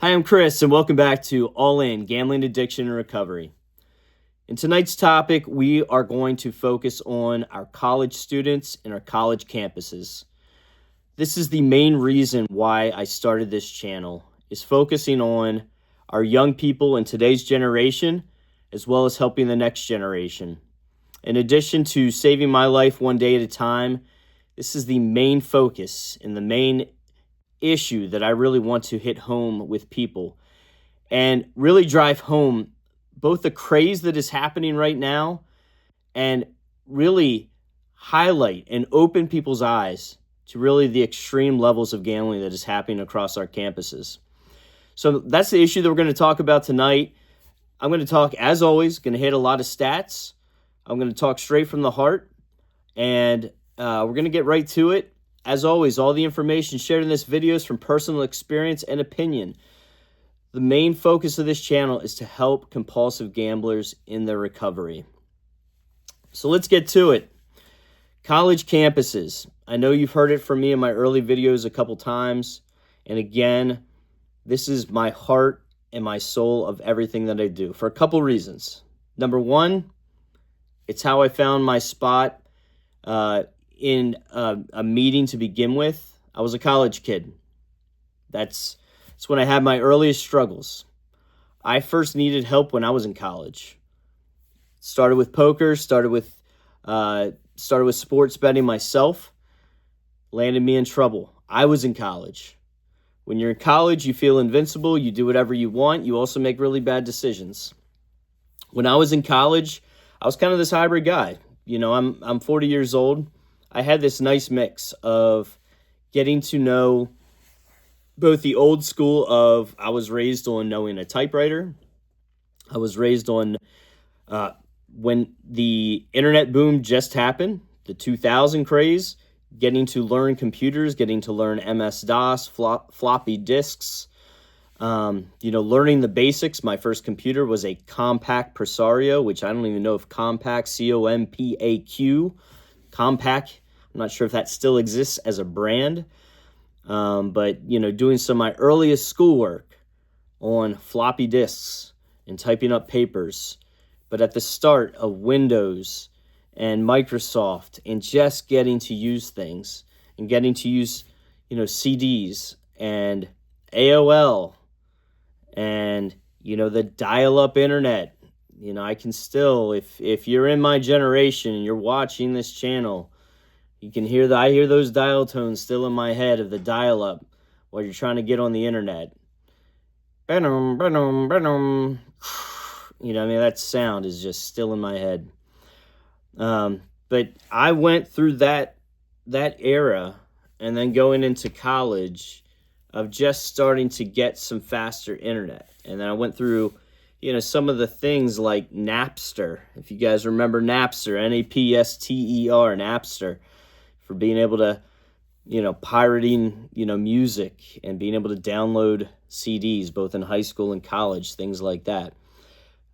Hi, I'm Chris, and welcome back to All In Gambling Addiction and Recovery. In tonight's topic, we are going to focus on our college students and our college campuses. This is the main reason why I started this channel, is focusing on our young people in today's generation, as well as helping the next generation. In addition to saving my life one day at a time, this is the main focus and the main issue that I really want to hit home with people and really drive home both the craze that is happening right now and really highlight and open people's eyes to really the extreme levels of gambling that is happening across our campuses. So that's the issue that we're going to talk about tonight. I'm going to talk, as always, going to hit a lot of stats. I'm going to talk straight from the heart, and we're going to get right to it. As always, all the information shared in this video is from personal experience and opinion. The main focus of this channel is to help compulsive gamblers in their recovery. So let's get to it. College campuses. I know you've heard it from me in my early videos a couple times. And again, this is my heart and my soul of everything that I do for a couple reasons. Number one, it's how I found my spot in a meeting to begin with. I was a college kid. That's when I had my earliest struggles. I first needed help when I was in college. Started with poker, started with sports betting myself, landed me in trouble. I was in college. When you're in college, you feel invincible, you do whatever you want, you also make really bad decisions. When I was in college, I was kind of this hybrid guy. You know, I'm 40 years old. I had this nice mix of getting to know both the old school of I was raised on knowing a typewriter. I was raised on when the internet boom just happened, the 2000 craze, getting to learn computers, getting to learn MS-DOS, floppy disks, learning the basics. My first computer was a Compaq Presario, which I don't even know if Compaq, C-O-M-P-A-Q, Compaq, I'm not sure if that still exists as a brand, but, doing some of my earliest schoolwork on floppy disks and typing up papers, but at the start of Windows and Microsoft and just getting to use things and getting to use, CDs and AOL and, the dial-up internet. I can still, if you're in my generation and you're watching this channel, you can hear I hear those dial tones still in my head of the dial-up while you're trying to get on the internet. That sound is just still in my head. But I went through that era and then going into college of just starting to get some faster internet. And then I went through, some of the things like Napster. If you guys remember Napster, Napster, Napster, for being able to, pirating, music and being able to download CDs, both in high school and college, things like that.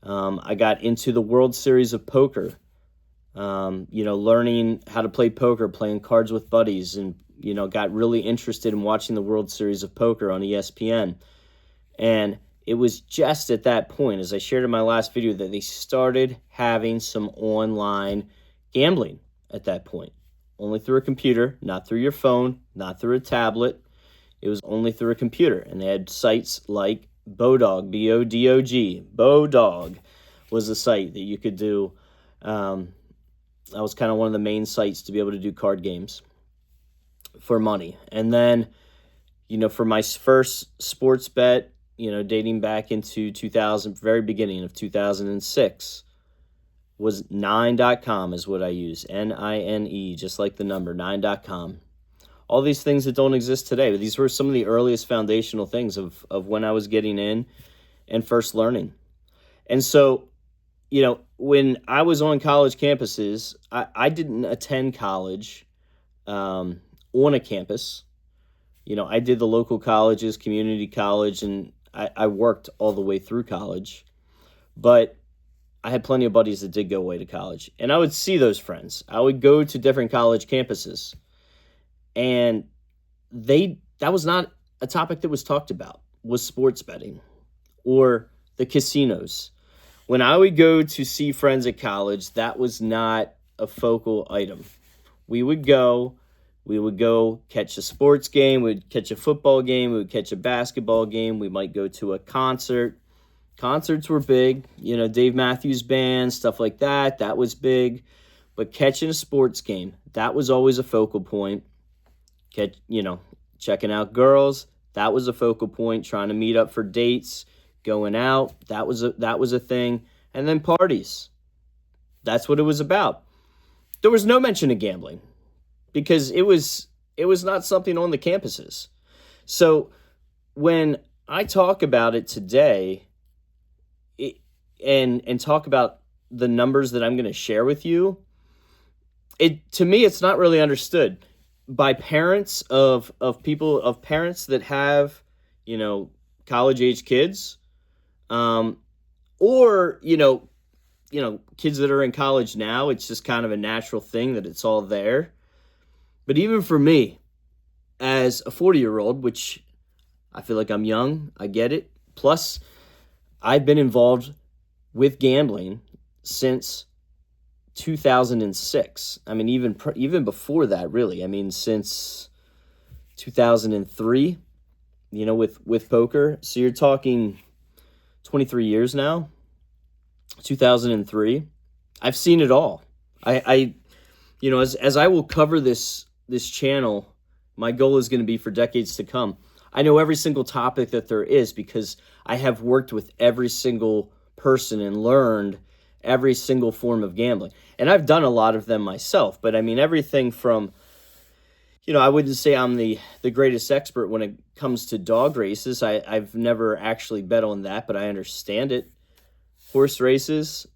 I got into the World Series of Poker, learning how to play poker, playing cards with buddies, and, got really interested in watching the World Series of Poker on ESPN. And it was just at that point, as I shared in my last video, that they started having some online gambling at that point. Only through a computer, not through your phone, not through a tablet. It was only through a computer. And they had sites like Bodog, B-O-D-O-G. Bodog was a site that you could do. That was kind of one of the main sites to be able to do card games for money. And then, for my first sports bet, dating back into 2000, very beginning of 2006, was 9.com is what I use. N-I-N-E, just like the number, 9.com. All these things that don't exist today. But these were some of the earliest foundational things of when I was getting in and first learning. And so, when I was on college campuses, I didn't attend college on a campus. I did the local colleges, community college, and I worked all the way through college. But I had plenty of buddies that did go away to college, and I would see those friends. I would go to different college campuses, and that was not a topic that was talked about. was sports betting or the casinos. When I would go to see friends at college, that was not a focal item. We would go, we would go catch a sports game, we would catch a football game, we would catch a basketball game, we might go to a concert. Concerts were big, Dave Matthews Band, stuff like that. That was big. But catching a sports game, that was always a focal point. Checking out girls, that was a focal point. Trying to meet up for dates, going out, that was a thing. And then parties. That's what it was about. There was no mention of gambling because it was not something on the campuses. So when I talk about it today, and talk about the numbers that I'm going to share with you, to me it's not really understood by parents of parents that have college age kids, or kids that are in college now. It's just kind of a natural thing that it's all there. But even for me, as a 40-year-old, which I feel like I'm young, I get it. Plus, I've been involved with gambling since 2006. I mean, even before that, really. I mean, since 2003, with poker. So you're talking 23 years now. 2003. I've seen it all. As I will cover this channel, my goal is going to be for decades to come. I know every single topic that there is because I have worked with every single person and learned every single form of gambling. And I've done a lot of them myself, but I mean, everything from, I wouldn't say I'm the greatest expert when it comes to dog races. I've never actually bet on that, but I understand it. Horse races,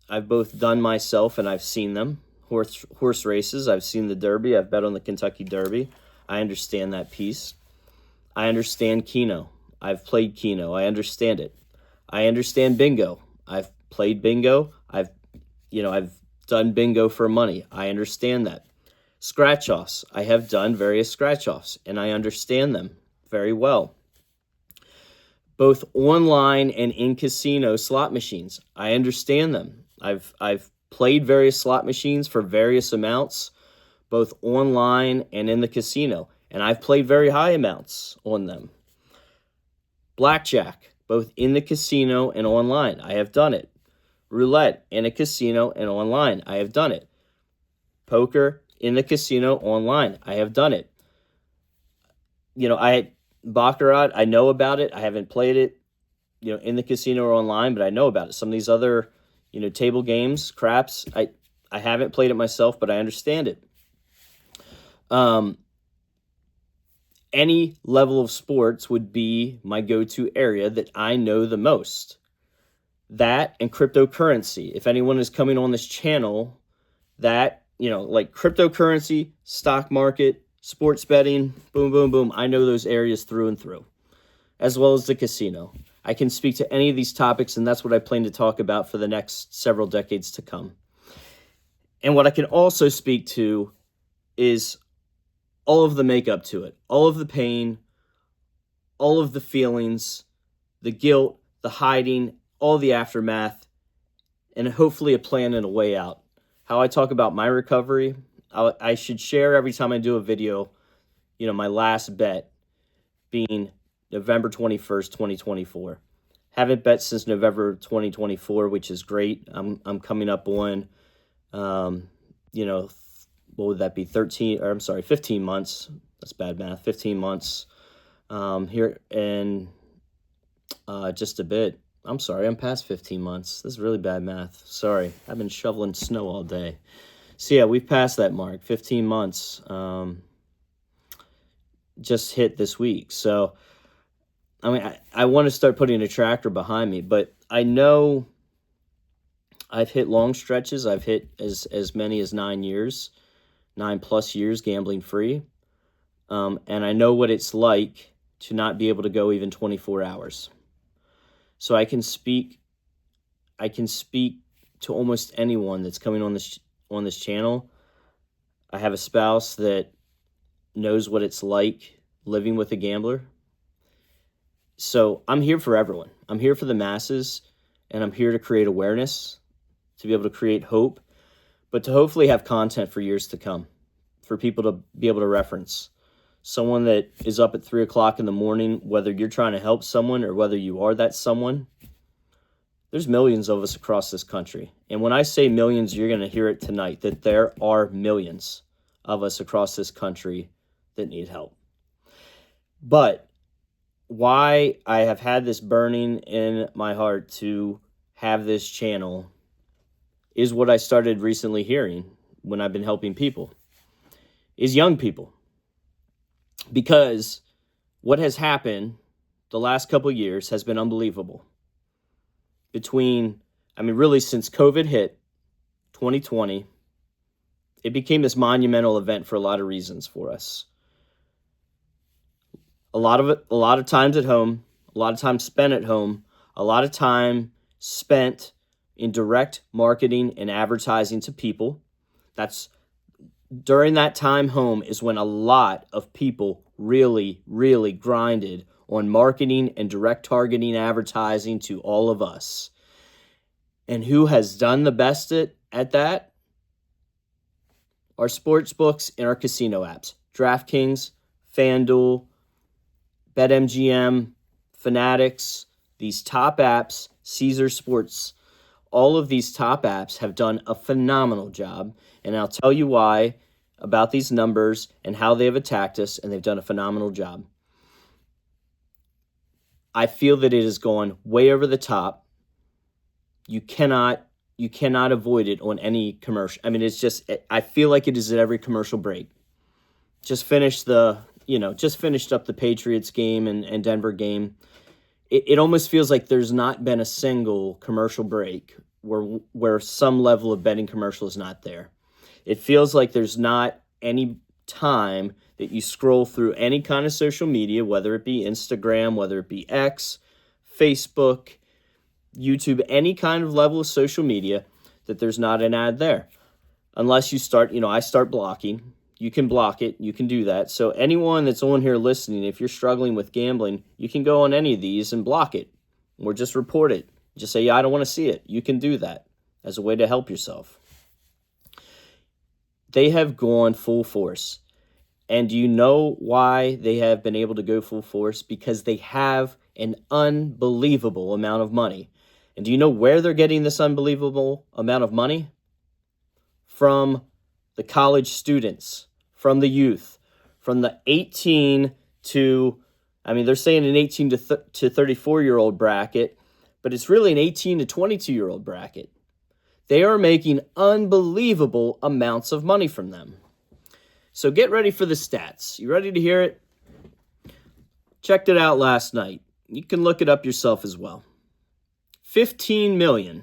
I've both done myself and I've seen them. Horse races, I've seen the Derby. I've bet on the Kentucky Derby. I understand that piece. I understand Keno. I've played Keno. I understand it. I understand bingo. I've played bingo. I've done bingo for money. I understand that. Scratch-offs. I have done various scratch-offs, and I understand them very well. Both online and in casino slot machines. I understand them. I've played various slot machines for various amounts, both online and in the casino. And I've played very high amounts on them. Blackjack, both in the casino and online. I have done it. Roulette, in a casino and online. I have done it. Poker, in the casino, online. I have done it. Baccarat, I know about it. I haven't played it, in the casino or online, but I know about it. Some of these other, table games, craps, I haven't played it myself, but I understand it. Any level of sports would be my go-to area that I know the most. That and cryptocurrency. If anyone is coming on this channel, that, like cryptocurrency, stock market, sports betting, boom, boom, boom. I know those areas through and through, as well as the casino. I can speak to any of these topics, and that's what I plan to talk about for the next several decades to come. And what I can also speak to is all of the makeup to it, all of the pain, all of the feelings, the guilt, the hiding, all the aftermath, and hopefully a plan and a way out. How I talk about my recovery, I should share every time I do a video, my last bet being November 21st, 2024. Haven't bet since November 2024, which is great. I'm coming up on, what would that be? 15 months. That's bad math. 15 months here in just a bit. I'm sorry, I'm past 15 months. This is really bad math. Sorry, I've been shoveling snow all day. So yeah, we've passed that mark. 15 months just hit this week. So, I mean, I want to start putting a tractor behind me, but I know I've hit long stretches. I've hit as many as 9 years. 9+ years gambling free. And I know what it's like to not be able to go even 24 hours. So I can speak to almost anyone that's coming on this channel. I have a spouse that knows what it's like living with a gambler. So I'm here for everyone. I'm here for the masses, and I'm here to create awareness, to be able to create hope, but to hopefully have content for years to come, for people to be able to reference. Someone that is up at 3 o'clock in the morning, whether you're trying to help someone or whether you are that someone, there's millions of us across this country. And when I say millions, you're going to hear it tonight, that there are millions of us across this country that need help. But why I have had this burning in my heart to have this channel is what I started recently hearing when I've been helping people, is young people. Because what has happened the last couple of years has been unbelievable. Really since COVID hit, 2020, it became this monumental event for a lot of reasons for us. A lot of times at home, a lot of time spent at home, a lot of time spent in direct marketing and advertising to people. During that time home is when a lot of people really, really grinded on marketing and direct targeting advertising to all of us. And who has done the best at that? Our sports books and our casino apps. DraftKings, FanDuel, BetMGM, Fanatics, these top apps, Caesar Sports, all of these top apps have done a phenomenal job. And I'll tell you why about these numbers and how they've attacked us, and they've done a phenomenal job. I feel that it has gone way over the top. You cannot avoid it on any commercial. I feel like it is at every commercial break. Just finished up the Patriots game and Denver game. It almost feels like there's not been a single commercial break where some level of betting commercial is not there. It feels like there's not any time that you scroll through any kind of social media, whether it be Instagram, whether it be X, Facebook, YouTube, any kind of level of social media, that there's not an ad there. Unless you start, I start blocking. You can block it. You can do that. So anyone that's on here listening, if you're struggling with gambling, you can go on any of these and block it or just report it. Just say, yeah, I don't want to see it. You can do that as a way to help yourself. They have gone full force. And do you know why they have been able to go full force? Because they have an unbelievable amount of money. And do you know where they're getting this unbelievable amount of money? From the college students, from the youth, from the 18 to, they're saying an 18 to 34-year-old bracket, but it's really an 18 to 22-year-old bracket. They are making unbelievable amounts of money from them. So get ready for the stats. You ready to hear it? Checked it out last night. You can look it up yourself as well. 15 million.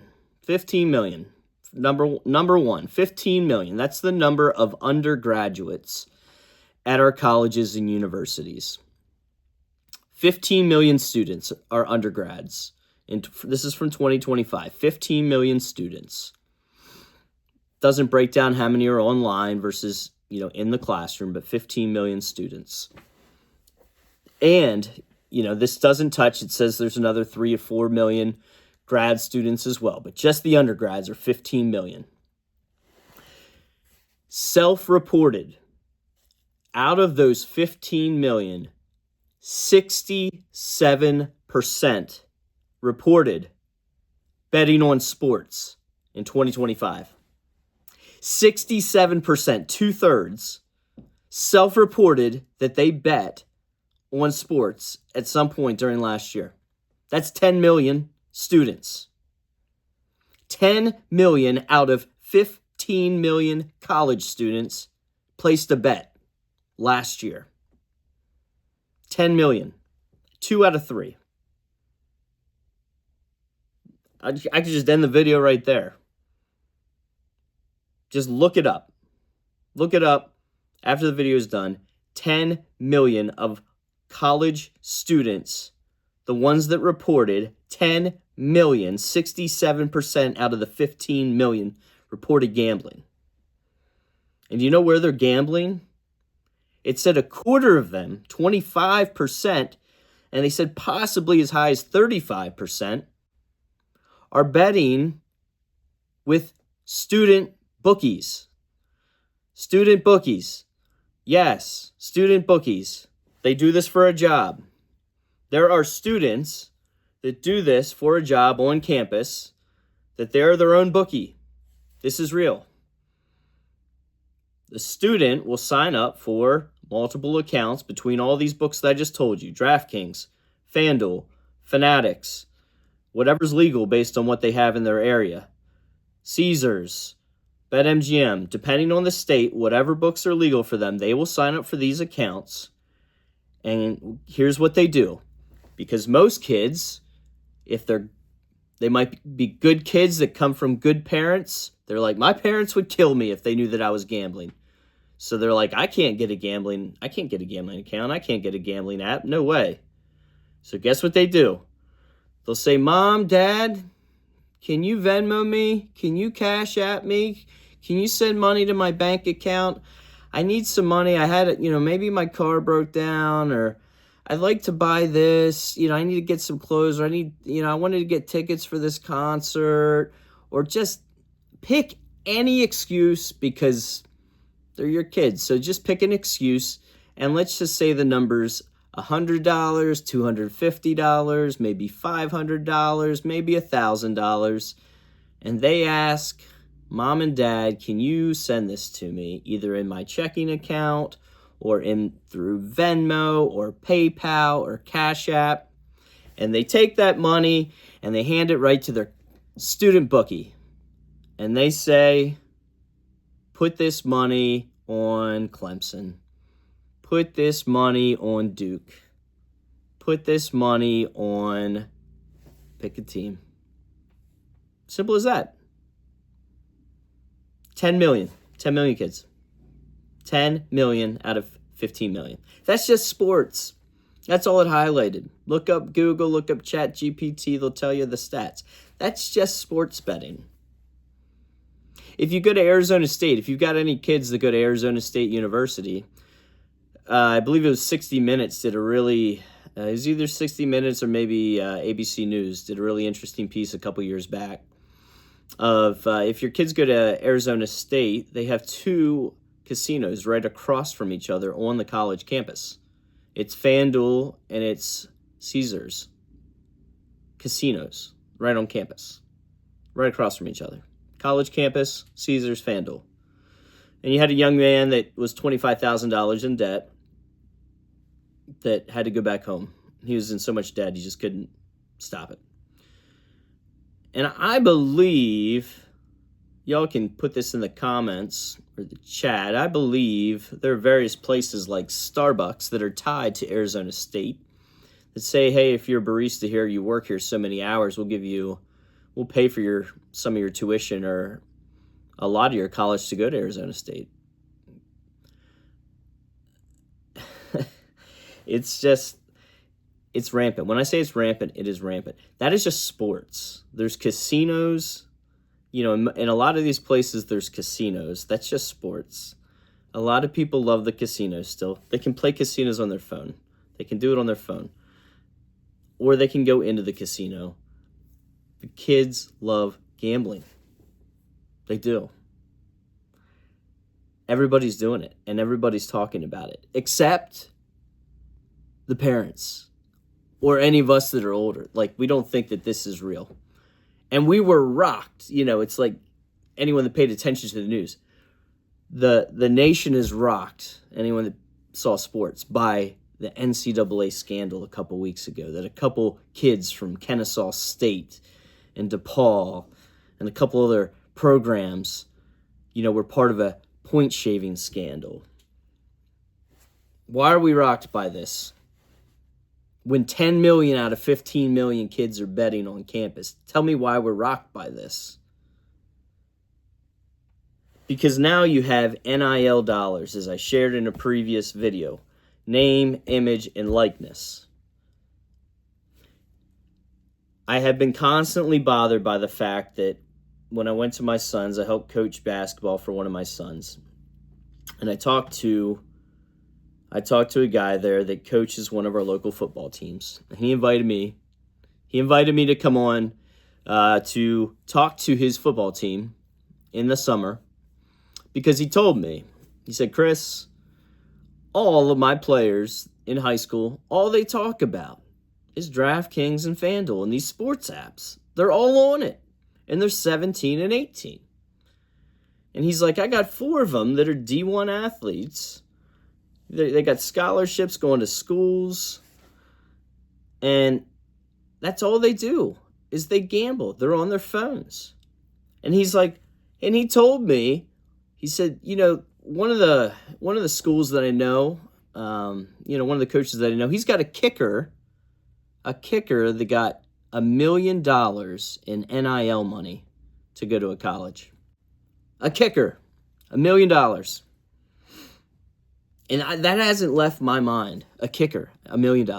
Number one, 15 million. That's the number of undergraduates at our colleges and universities. 15 million students are undergrads. And this is from 2025. 15 million students. Doesn't break down how many are online versus, in the classroom, but 15 million students. And, this doesn't touch, it says there's another 3 or 4 million grad students as well, but just the undergrads are 15 million. Self-reported, out of those 15 million, 67% reported betting on sports in 2025. 67%, two-thirds, self-reported that they bet on sports at some point during last year. That's 10 million students. 10 million out of 15 million college students placed a bet last year. 10 million. 2 out of 3. I could just end the video right there. Just look it up. Look it up after the video is done. 10 million of college students, the ones that reported, 10 million, 67% out of the 15 million reported gambling. And do you know where they're gambling? It said a quarter of them, 25%, and they said possibly as high as 35%, are betting with student bookies. Student bookies. Yes, student bookies. They do this for a job. There are students that do this for a job on campus, that they're their own bookie. This is real. The student will sign up for multiple accounts between all these books that I just told you: DraftKings, FanDuel, Fanatics, whatever's legal based on what they have in their area, Caesars, BetMGM, depending on the state, whatever books are legal for them, they will sign up for these accounts. And here's what they do. Because most kids, if they might be good kids that come from good parents, they're like, my parents would kill me if they knew that I was gambling. So they're like, I can't get a gambling account. I can't get a gambling app. No way. So guess what they do? They'll say, Mom, Dad, can you Venmo me? Can you Cash App me? Can you send money to my bank account? I need some money. I had it, maybe my car broke down, or I'd like to buy this. I need to get some clothes, or I wanted to get tickets for this concert, or just pick any excuse because they're your kids. So just pick an excuse, and let's just say the number's $100, $250, maybe $500, maybe $1,000. And they ask, Mom and Dad, can you send this to me either in my checking account or through Venmo or PayPal or Cash App? And they take that money and they hand it right to their student bookie. And they say, put this money on Clemson. Put this money on Duke. Put this money on, pick a team. Simple as that. 10 million kids. 10 million out of 15 million. That's just sports. That's all it highlighted. Look up Google, look up ChatGPT, they'll tell you the stats. That's just sports betting. If you go to Arizona State, if you've got any kids that go to Arizona State University, I believe it was 60 Minutes did a really, it was either 60 Minutes or maybe ABC News did a really interesting piece a couple years back of if your kids go to Arizona State, they have two casinos right across from each other on the college campus. It's FanDuel and it's Caesars. Casinos right on campus, right across from each other. College campus, Caesars, FanDuel. And you had a young man that was $25,000 in debt that had to go back home. He was in so much debt, he just couldn't stop it. And I believe, y'all can put this in the comments or the chat, I believe there are various places like Starbucks that are tied to Arizona State that say, hey, if you're a barista here, you work here so many hours, we'll pay for some of your tuition or a lot of your college to go to Arizona State. It's rampant. When I say it's rampant, it is rampant. That is just sports. There's casinos, in a lot of these places there's casinos. That's just sports. A lot of people love the casinos still. They can play casinos on their phone. They can do it on their phone. Or they can go into the casino. The kids love gambling. They do. Everybody's doing it, and everybody's talking about it, except the parents or any of us that are older. Like, we don't think that this is real. And we were rocked. It's like anyone that paid attention to the news. The nation is rocked, anyone that saw sports, by the NCAA scandal a couple weeks ago, that a couple kids from Kennesaw State and DePaul and a couple other programs, were part of a point-shaving scandal. Why are we rocked by this? When 10 million out of 15 million kids are betting on campus. Tell me why we're rocked by this. Because now you have NIL dollars, as I shared in a previous video. Name, image, and likeness. I have been constantly bothered by the fact that when I went to my sons, I helped coach basketball for one of my sons. And I talked to I talked to a guy there that coaches one of our local football teams. He invited me. He invited me to come on to talk to his football team in the summer because he told me, he said, Chris, all of my players in high school, all they talk about is DraftKings and FanDuel and these sports apps. They're all on it, and they're 17 and 18. And he's like, I got 4 of them that are D1 athletes. They got scholarships going to schools, and that's all they do is they gamble. They're on their phones. And he's like, and he told me, he said, one of the schools that I know, one of the coaches that I know, he's got a kicker that got $1 million in NIL money to go to a college. A kicker, $1 million. And that hasn't left my mind. A kicker, $1 million.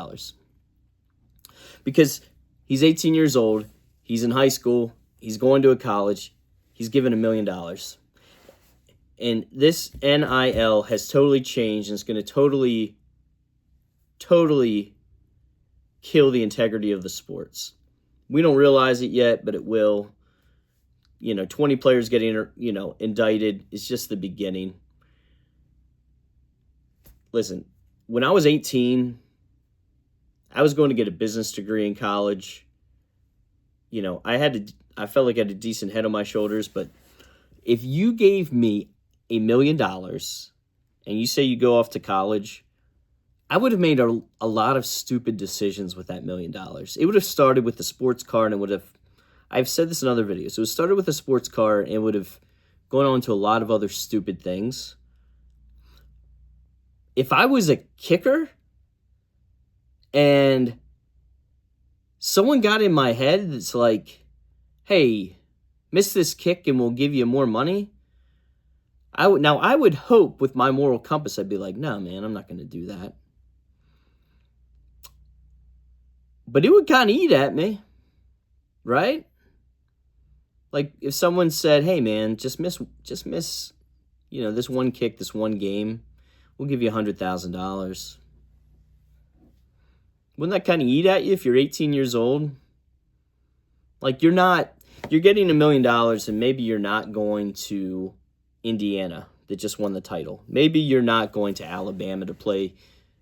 Because he's 18 years old, he's in high school, he's going to a college, he's given $1 million. And this NIL has totally changed, and it's going to totally kill the integrity of the sports. We don't realize it yet, but it will. 20 players getting, indicted is just the beginning. Listen, when I was 18, I was going to get a business degree in college. I felt like I had a decent head on my shoulders, but if you gave me $1 million and you say you go off to college, I would have made a lot of stupid decisions with that $1 million. It would have started with the sports car, and it would have, I've said this in other videos, it would started with a sports car and would have gone on to a lot of other stupid things. If I was a kicker and someone got in my head that's like, hey, miss this kick and we'll give you more money, I would hope with my moral compass, I'd be like, no, man, I'm not going to do that. But it would kind of eat at me, right? Like if someone said, hey, man, just miss, this one kick, this one game, we'll give you $100,000. Wouldn't that kind of eat at you if you're 18 years old? Like you're getting $1 million and maybe you're not going to Indiana that just won the title. Maybe you're not going to Alabama to play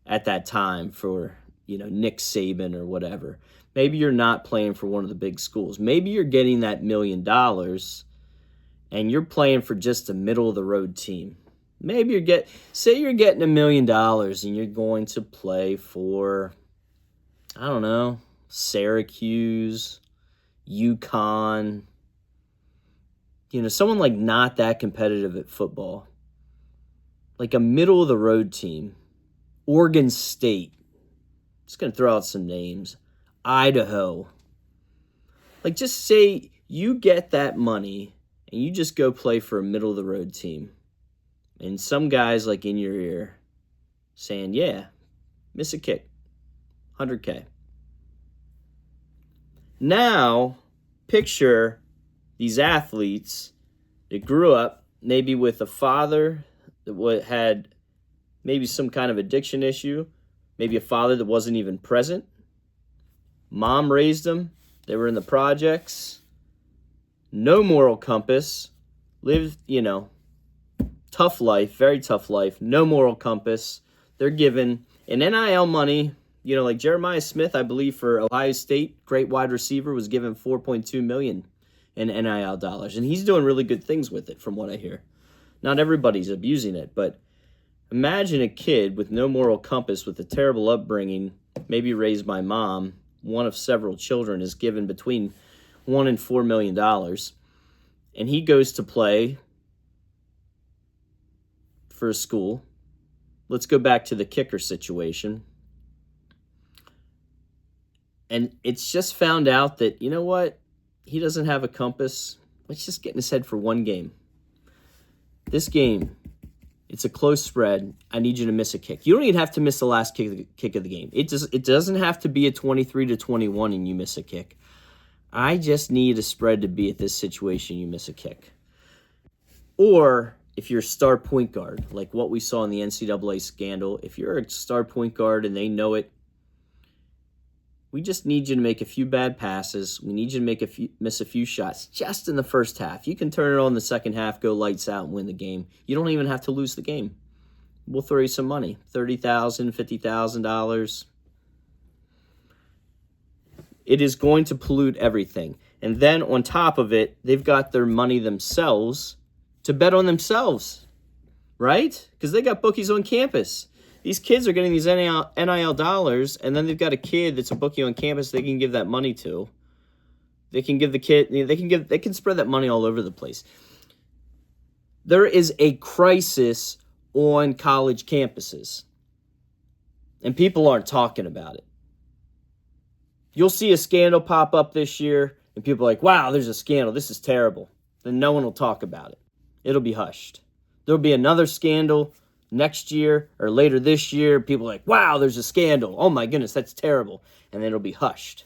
at that time for, Nick Saban or whatever. Maybe you're not playing for one of the big schools. Maybe you're getting that $1 million and you're playing for just a middle of the road team. Maybe you're getting $1 million and you're going to play for, I don't know, Syracuse, UConn, someone like not that competitive at football. Like a middle of the road team. Oregon State. Just going to throw out some names. Idaho. Like just say you get that money and you just go play for a middle of the road team. And some guys like in your ear saying, yeah, miss a kick, $100K. Now, picture these athletes that grew up maybe with a father that had maybe some kind of addiction issue, maybe a father that wasn't even present. Mom raised them. They were in the projects. No moral compass. Lived, tough life, very tough life, no moral compass. They're given an NIL money, like Jeremiah Smith, I believe for Ohio State, great wide receiver, was given $4.2 million in NIL dollars. And he's doing really good things with it from what I hear. Not everybody's abusing it, but imagine a kid with no moral compass, with a terrible upbringing, maybe raised by mom, one of several children, is given between $1 and $4 million. And he goes to play for a school. Let's go back to the kicker situation. And it's just found out that, you know what? He doesn't have a compass. Let's just get in his head for one game. This game, it's a close spread. I need you to miss a kick. You don't even have to miss the last kick of the game. It doesn't have to be a 23-21 and you miss a kick. I just need a spread to be at this situation, you miss a kick. Or if you're a star point guard, like what we saw in the NCAA scandal, if you're a star point guard and they know it, we just need you to make a few bad passes. We need you to miss a few shots just in the first half. You can turn it on the second half, go lights out, and win the game. You don't even have to lose the game. We'll throw you some money, $30,000, $50,000. It is going to pollute everything. And then on top of it, they've got their money themselves to bet on themselves, right? Because they got bookies on campus. These kids are getting these NIL dollars, and then they've got a kid that's a bookie on campus they can give that money to. They can give the kid, they can spread that money all over the place. There is a crisis on college campuses, and people aren't talking about it. You'll see a scandal pop up this year, and people are like, wow, there's a scandal. This is terrible. Then no one will talk about it. It'll be hushed. There'll be another scandal next year or later this year. People are like, wow, there's a scandal. Oh my goodness, that's terrible. And then it'll be hushed.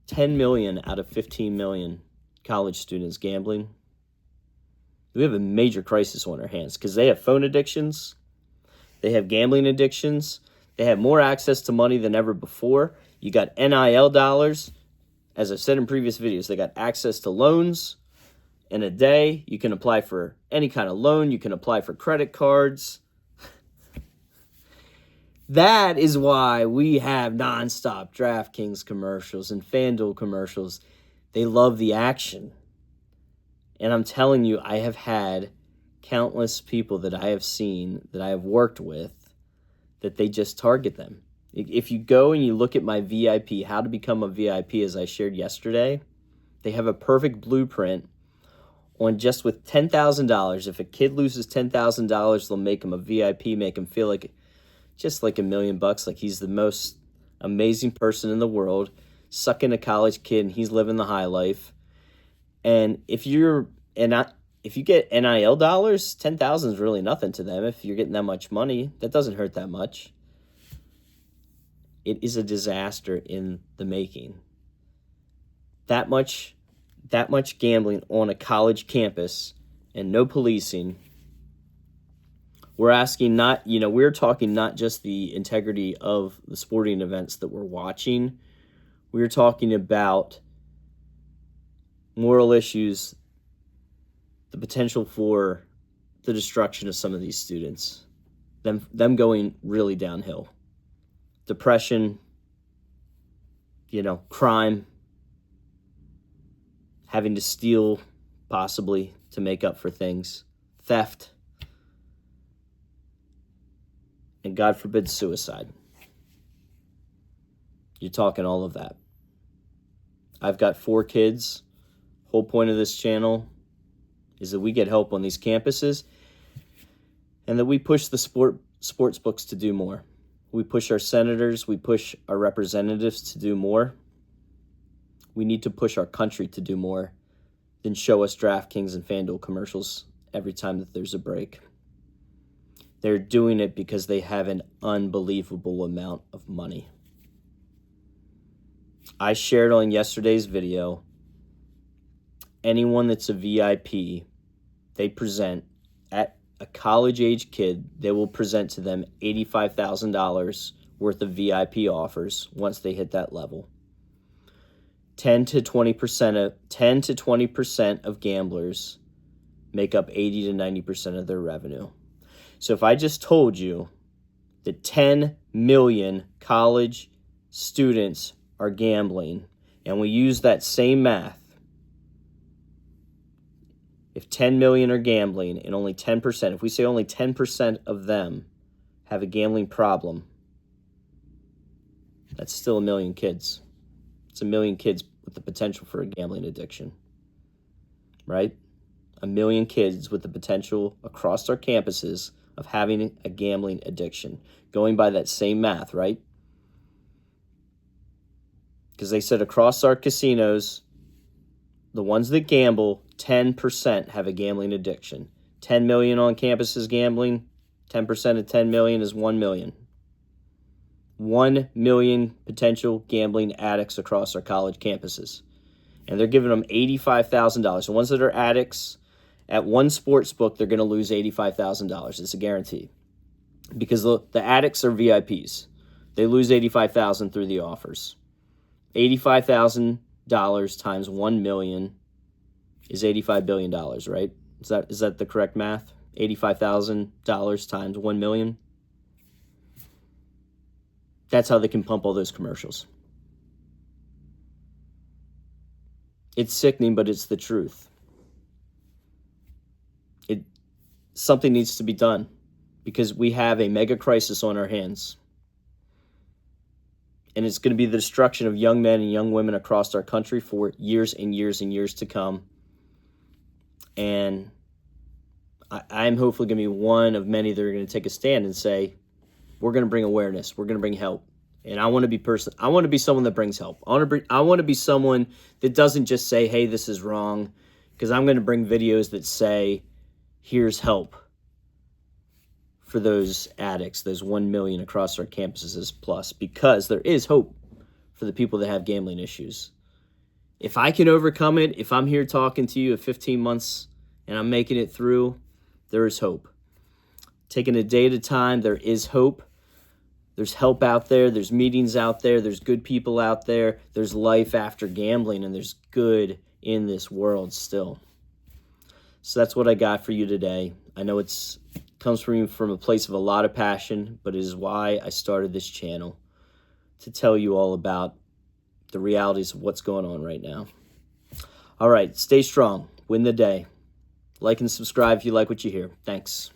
10 million out of 15 million college students gambling. We have a major crisis on our hands because they have phone addictions. They have gambling addictions. They have more access to money than ever before. You got NIL dollars. As I've said in previous videos, they got access to loans. In a day, you can apply for any kind of loan. You can apply for credit cards. That is why we have nonstop DraftKings commercials and FanDuel commercials. They love the action. And I'm telling you, I have had countless people that I have seen, that I have worked with, that they just target them. If you go and you look at my VIP, how to become a VIP, as I shared yesterday, they have a perfect blueprint on just with $10,000. If a kid loses $10,000, they'll make him a VIP, make him feel like just like $1 million bucks, like he's the most amazing person in the world, sucking a college kid, and he's living the high life. And if you get NIL dollars, 10,000 is really nothing to them. If you're getting that much money, that doesn't hurt that much. It is a disaster in the making. That much gambling on a college campus and no policing. We're talking not just the integrity of the sporting events that we're watching. We're talking about moral issues, the potential for the destruction of some of these students, them going really downhill. Depression, crime, having to steal possibly to make up for things, theft, and God forbid suicide. You're talking all of that. I've got 4 kids. Whole point of this channel is that we get help on these campuses and that we push the sports books to do more. We push our senators, we push our representatives to do more. We need to push our country to do more than show us DraftKings and FanDuel commercials every time that there's a break. They're doing it because they have an unbelievable amount of money. I shared on yesterday's video, anyone that's a VIP, they present at a college-age kid, they will present to them $85,000 worth of VIP offers once they hit that level. 10 to 20% of gamblers make up 80 to 90% of their revenue. So if I just told you that 10 million college students are gambling, and we use that same math, if 10 million are gambling and only 10%, if we say only 10% of them have a gambling problem, that's still 1 million kids. It's 1 million kids with the potential for a gambling addiction, right? 1 million kids with the potential across our campuses of having a gambling addiction, going by that same math, right? Because they said across our casinos, the ones that gamble, 10% have a gambling addiction. 10 million on campuses gambling, 10% of 10 million is 1 million. 1 million potential gambling addicts across our college campuses. and they're giving them $85,000. The ones that are addicts at one sports book, they're going to lose $85,000. It's a guarantee because the addicts are VIPs. They lose $85,000 through the offers. $85,000 times 1 million is $85 billion, right? Is that the correct math? $85,000 times 1 million. That's how they can pump all those commercials. It's sickening, but it's the truth. Something needs to be done because we have a mega crisis on our hands. And it's going to be the destruction of young men and young women across our country for years and years and years to come. And I'm hopefully going to be one of many that are going to take a stand and say, we're going to bring awareness. We're going to bring help. And I want to be someone that brings help. I want to be someone that doesn't just say, hey, this is wrong, because I'm going to bring videos that say, here's help for those addicts, those 1 million across our campuses plus, because there is hope for the people that have gambling issues. If I can overcome it, if I'm here talking to you at 15 months and I'm making it through, there is hope. Taking a day at a time, there is hope. There's help out there. There's meetings out there. There's good people out there. There's life after gambling, and there's good in this world still. So that's what I got for you today. I know it comes from a place of a lot of passion, but it is why I started this channel, to tell you all about the realities of what's going on right now. All right, stay strong. Win the day. Like and subscribe if you like what you hear. Thanks.